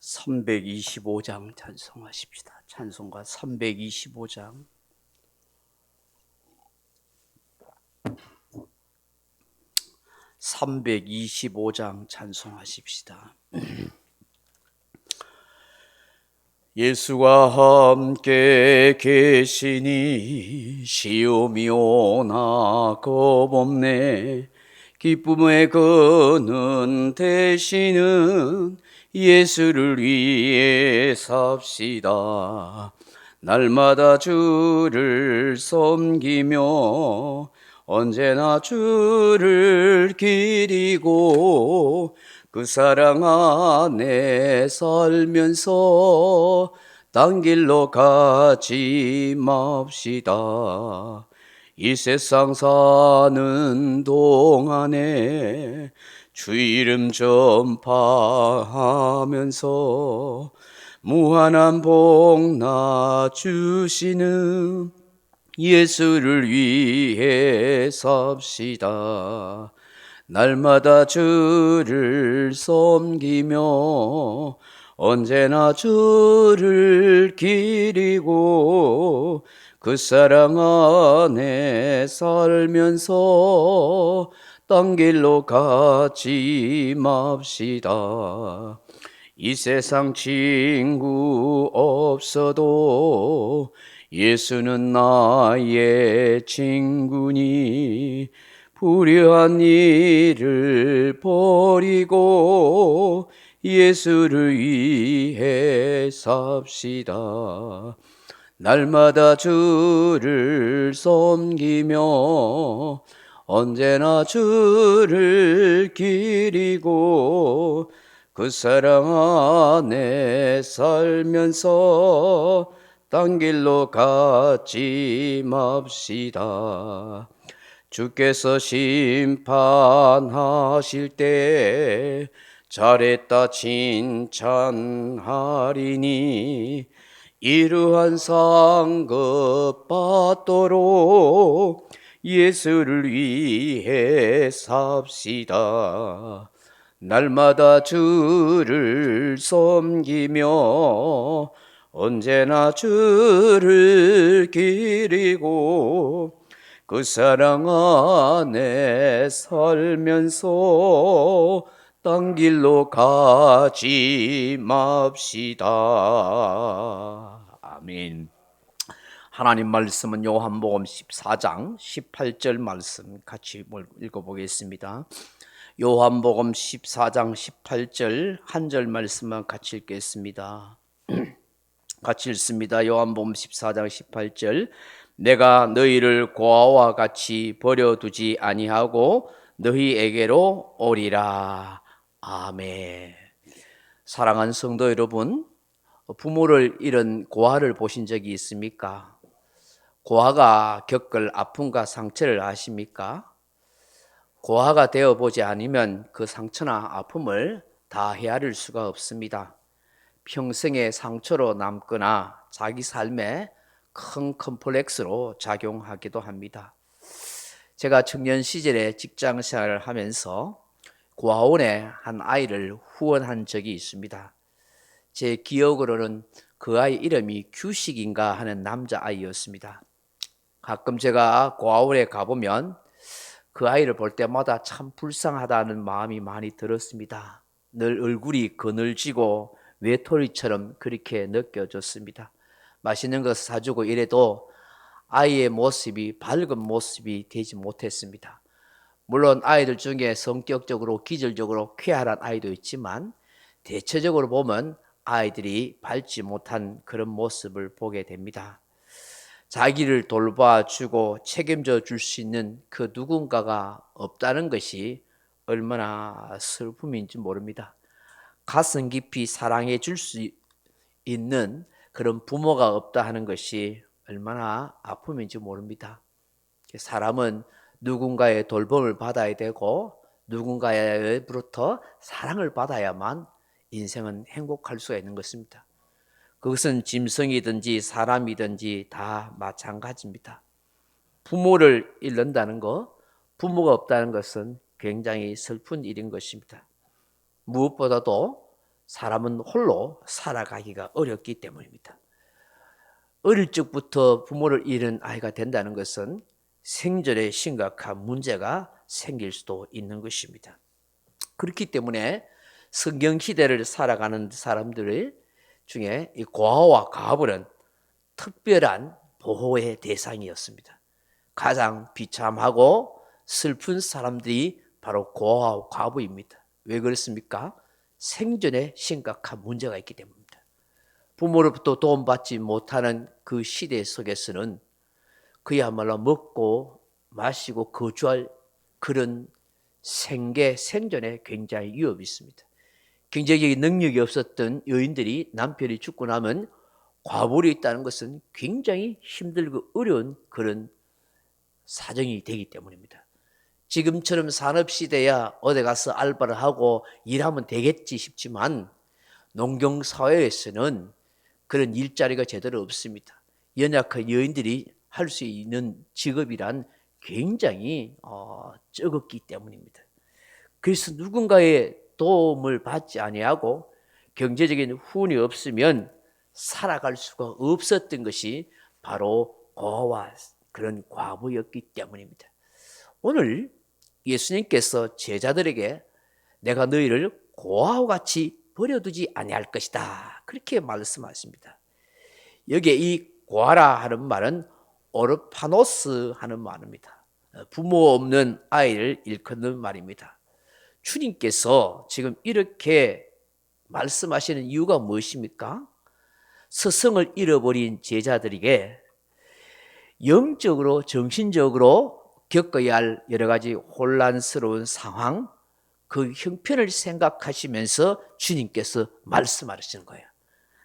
325장 찬송하십시다. 찬송가 325장. 찬송하십시다. 예수와 함께 계시니 시험이 오나 겁없네. 기쁨의 근원 되시는 예수를 위해 삽시다. 날마다 주를 섬기며 언제나 주를 기리고 그 사랑 안에 살면서 딴 길로 가지 맙시다. 이 세상 사는 동안에 주 이름 전파하면서 무한한 복 나 주시는 예수를 위해 삽시다. 날마다 주를 섬기며 언제나 주를 기리고 그 사랑 안에 살면서 딴 길로 가지 맙시다. 이 세상 친구 없어도 예수는 나의 친구니 불의한 일을 버리고 예수를 위해 삽시다. 날마다 주를 섬기며 언제나 주를 기리고 그 사랑 안에 살면서 딴 길로 가지 맙시다. 주께서 심판하실 때 잘했다 칭찬하리니 이러한 상급 받도록 예수를 위해 삽시다. 날마다 주를 섬기며 언제나 주를 기리고 그 사랑 안에 살면서 딴 길로 가지 맙시다. 아멘. 하나님 말씀은 요한복음 14장 18절 말씀 같이 읽어보겠습니다. 요한복음 14장 18절 한 절 말씀만 같이 읽겠습니다. 같이 읽습니다. 요한복음 14장 18절. 내가 너희를 고아와 같이 버려두지 아니하고 너희에게로 오리라. 아멘. 사랑하는 성도 여러분, 부모를 잃은 고아를 보신 적이 있습니까? 고아가 겪을 아픔과 상처를 아십니까? 고아가 되어보지 않으면 그 상처나 아픔을 다 헤아릴 수가 없습니다. 평생의 상처로 남거나 자기 삶에 큰 컴플렉스로 작용하기도 합니다. 제가 청년 시절에 직장 생활을 하면서 고아원에 한 아이를 후원한 적이 있습니다. 제 기억으로는 그 아이 이름이 규식인가 하는 남자아이였습니다. 가끔 제가 고아원에 가보면 그 아이를 볼 때마다 참 불쌍하다는 마음이 많이 들었습니다. 늘 얼굴이 그늘지고 외톨이처럼 그렇게 느껴졌습니다. 맛있는 것을 사주고 이래도 아이의 모습이 밝은 모습이 되지 못했습니다. 물론 아이들 중에 성격적으로 기질적으로 쾌활한 아이도 있지만 대체적으로 보면 아이들이 밝지 못한 그런 모습을 보게 됩니다. 자기를 돌봐주고 책임져 줄 수 있는 그 누군가가 없다는 것이 얼마나 슬픔인지 모릅니다. 가슴 깊이 사랑해 줄 수 있는 그런 부모가 없다 하는 것이 얼마나 아픔인지 모릅니다. 사람은 누군가의 돌봄을 받아야 되고 누군가로부터 사랑을 받아야만 인생은 행복할 수가 있는 것입니다. 그것은 짐승이든지 사람이든지 다 마찬가지입니다. 부모를 잃는다는 것, 부모가 없다는 것은 굉장히 슬픈 일인 것입니다. 무엇보다도 사람은 홀로 살아가기가 어렵기 때문입니다. 어릴 적부터 부모를 잃은 아이가 된다는 것은 생전에 심각한 문제가 생길 수도 있는 것입니다. 그렇기 때문에 성경 시대를 살아가는 사람들 중에 이 고아와 가부는 특별한 보호의 대상이었습니다. 가장 비참하고 슬픈 사람들이 바로 고아와 과부입니다. 왜 그렇습니까? 생전에 심각한 문제가 있기 때문입니다. 부모로부터 도움받지 못하는 그 시대 속에서는 그야말로 먹고 마시고 거주할 그런 생전에 굉장히 위협이 있습니다. 경제적인 능력이 없었던 여인들이 남편이 죽고 나면 과부로 있다는 것은 굉장히 힘들고 어려운 그런 사정이 되기 때문입니다. 지금처럼 산업시대야 어디 가서 알바를 하고 일하면 되겠지 싶지만 농경사회에서는 그런 일자리가 제대로 없습니다. 연약한 여인들이 할 수 있는 직업이란 굉장히 적었기 때문입니다. 그래서 누군가의 도움을 받지 아니하고 경제적인 후원이 없으면 살아갈 수가 없었던 것이 바로 고아와 그런 과부였기 때문입니다. 오늘 예수님께서 제자들에게 내가 너희를 고아와 같이 버려두지 아니할 것이다, 그렇게 말씀하십니다. 여기에 이 고아라 하는 말은 오르파노스 하는 말입니다. 부모 없는 아이를 일컫는 말입니다. 주님께서 지금 이렇게 말씀하시는 이유가 무엇입니까? 스승을 잃어버린 제자들에게 영적으로 정신적으로 겪어야 할 여러 가지 혼란스러운 상황, 그 형편을 생각하시면서 주님께서 말씀하시는 거예요.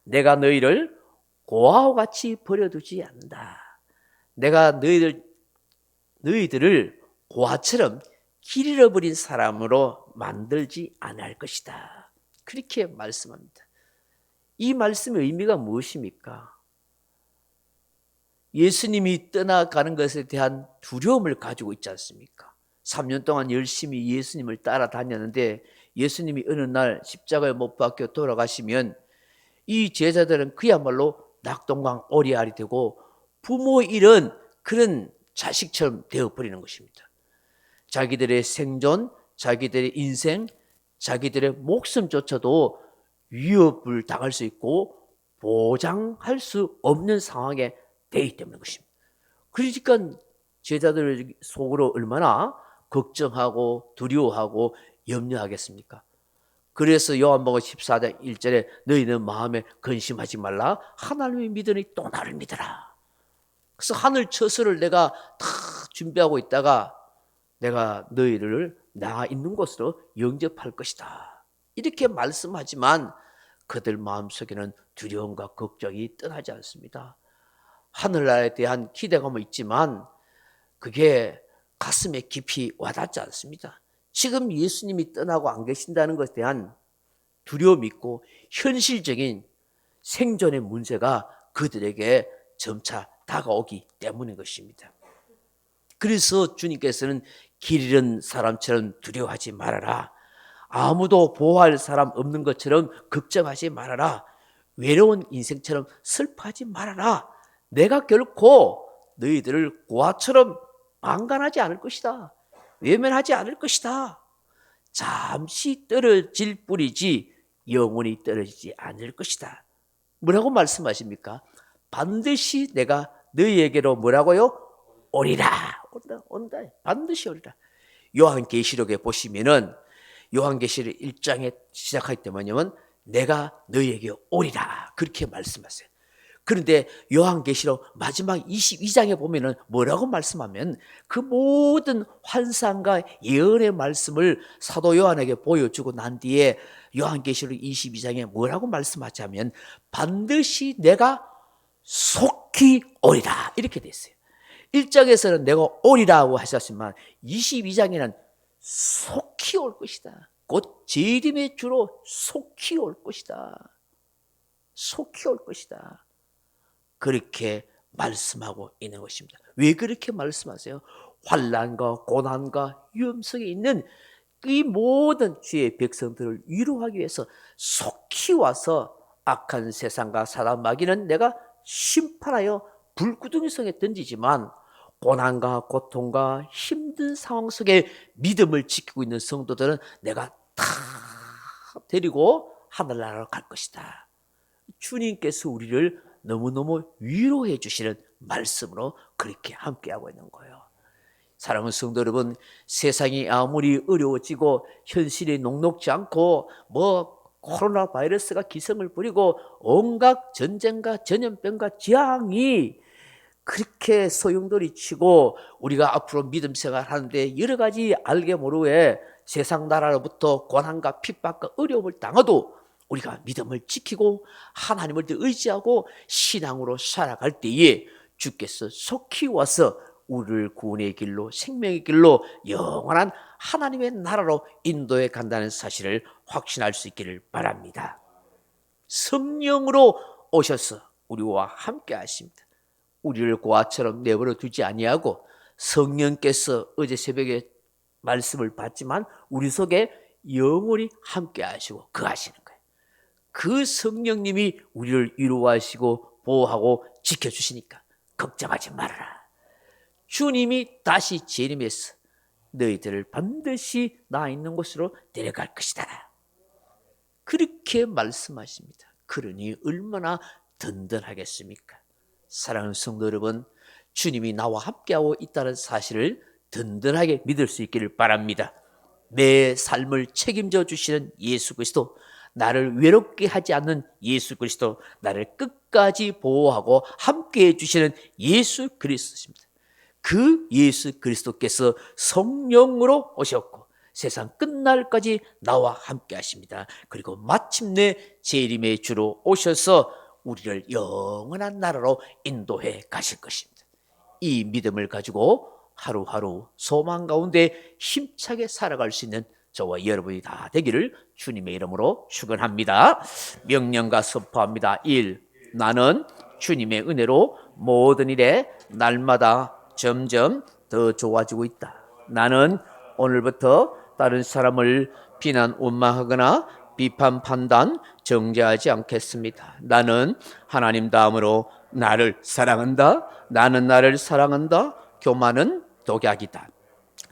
내가 너희를 고아와 같이 버려두지 않는다. 내가 너희들을 고아처럼 길 잃어버린 사람으로 만들지 않을 것이다, 그렇게 말씀합니다. 이 말씀의 의미가 무엇입니까? 예수님이 떠나가는 것에 대한 두려움을 가지고 있지 않습니까? 3년 동안 열심히 예수님을 따라다녔는데 예수님이 어느 날 십자가에 못 박혀 돌아가시면 이 제자들은 그야말로 낙동강 오리알이 되고 부모 잃은 그런 자식처럼 되어버리는 것입니다. 자기들의 생존, 자기들의 인생, 자기들의 목숨조차도 위협을 당할 수 있고 보장할 수 없는 상황에 되기 때문인 것입니다. 그러니까 제자들 속으로 얼마나 걱정하고 두려워하고 염려하겠습니까? 그래서 요한복음 14장 1절에 너희는 마음에 근심하지 말라, 하나님을 믿으니 또 나를 믿어라. 그래서 하늘 처소를 내가 다 준비하고 있다가 내가 너희를 나 있는 곳으로 영접할 것이다, 이렇게 말씀하지만 그들 마음속에는 두려움과 걱정이 떠나지 않습니다. 하늘나라에 대한 기대감은 있지만 그게 가슴에 깊이 와닿지 않습니다. 지금 예수님이 떠나고 안 계신다는 것에 대한 두려움이 있고 현실적인 생존의 문제가 그들에게 점차 다가오기 때문인 것입니다. 그래서 주님께서는 길 잃은 사람처럼 두려워하지 말아라. 아무도 보호할 사람 없는 것처럼 걱정하지 말아라. 외로운 인생처럼 슬퍼하지 말아라. 내가 결코 너희들을 고아처럼 방관하지 않을 것이다. 외면하지 않을 것이다. 잠시 떨어질 뿐이지 영원히 떨어지지 않을 것이다. 뭐라고 말씀하십니까? 반드시 내가 너희에게로 뭐라고요? 오리라. 온다. 반드시 오리라. 요한계시록에 보시면은 요한계시록 1장에 시작할 때 뭐냐면 내가 너희에게 오리라, 그렇게 말씀하세요. 그런데 요한계시록 마지막 22장에 보면은 뭐라고 말씀하면 그 모든 환상과 예언의 말씀을 사도 요한에게 보여주고 난 뒤에 요한계시록 22장에 뭐라고 말씀하자면 반드시 내가 속히 오리라, 이렇게 됐어요. 1장에서는 내가 오리라고 하셨지만 22장에는 속히 올 것이다. 곧 재림의 주로 속히 올 것이다. 속히 올 것이다. 그렇게 말씀하고 있는 것입니다. 왜 그렇게 말씀하세요? 환난과 고난과 위험 속에 있는 이 모든 주의 백성들을 위로하기 위해서 속히 와서 악한 세상과 사단 마귀는 내가 심판하여 불구덩이 성에 던지지만 고난과 고통과 힘든 상황 속에 믿음을 지키고 있는 성도들은 내가 다 데리고 하늘나라로 갈 것이다. 주님께서 우리를 너무너무 위로해 주시는 말씀으로 그렇게 함께하고 있는 거예요. 사랑하는 성도 여러분, 세상이 아무리 어려워지고 현실이 녹록지 않고 코로나 바이러스가 기승을 부리고 온갖 전쟁과 전염병과 재앙이 그렇게 소용돌이치고 우리가 앞으로 믿음 생활하는데 여러 가지 알게 모르게 세상 나라로부터 고난과 핍박과 어려움을 당해도 우리가 믿음을 지키고 하나님을 의지하고 신앙으로 살아갈 때에 주께서 속히 와서 우리를 구원의 길로 생명의 길로 영원한 하나님의 나라로 인도해 간다는 사실을 확신할 수 있기를 바랍니다. 성령으로 오셔서 우리와 함께 하십니다. 우리를 고아처럼 내버려 두지 아니하고 성령께서 어제 새벽에 말씀을 받지만 우리 속에 영원히 함께 하시고 거하시는 거예요. 그 성령님이 우리를 위로하시고 보호하고 지켜주시니까 걱정하지 말아라. 주님이 다시 재림해서 너희들을 반드시 나 있는 곳으로 데려갈 것이다. 그렇게 말씀하십니다. 그러니 얼마나 든든하겠습니까? 사랑하는 성도 여러분, 주님이 나와 함께하고 있다는 사실을 든든하게 믿을 수 있기를 바랍니다. 내 삶을 책임져 주시는 예수 그리스도, 나를 외롭게 하지 않는 예수 그리스도, 나를 끝까지 보호하고 함께해 주시는 예수 그리스도십니다. 그 예수 그리스도께서 성령으로 오셨고 세상 끝날까지 나와 함께 하십니다. 그리고 마침내 재림의 주로 오셔서 우리를 영원한 나라로 인도해 가실 것입니다. 이 믿음을 가지고 하루하루 소망 가운데 힘차게 살아갈 수 있는 저와 여러분이 다 되기를 주님의 이름으로 축원합니다. 명령과 선포합니다. 1. 나는 주님의 은혜로 모든 일에 날마다 점점 더 좋아지고 있다. 나는 오늘부터 다른 사람을 비난 원망하거나 비판 판단 정죄하지 않겠습니다. 나는 하나님 다음으로 나를 사랑한다. 나는 나를 사랑한다. 교만은 독약이다.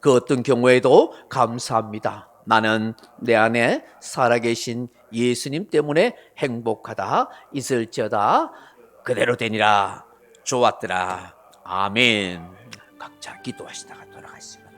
그 어떤 경우에도 감사합니다. 나는 내 안에 살아계신 예수님 때문에 행복하다. 있을지어다. 그대로 되니라. 좋았더라. 아멘. 각자 기도하시다가 돌아가십니다.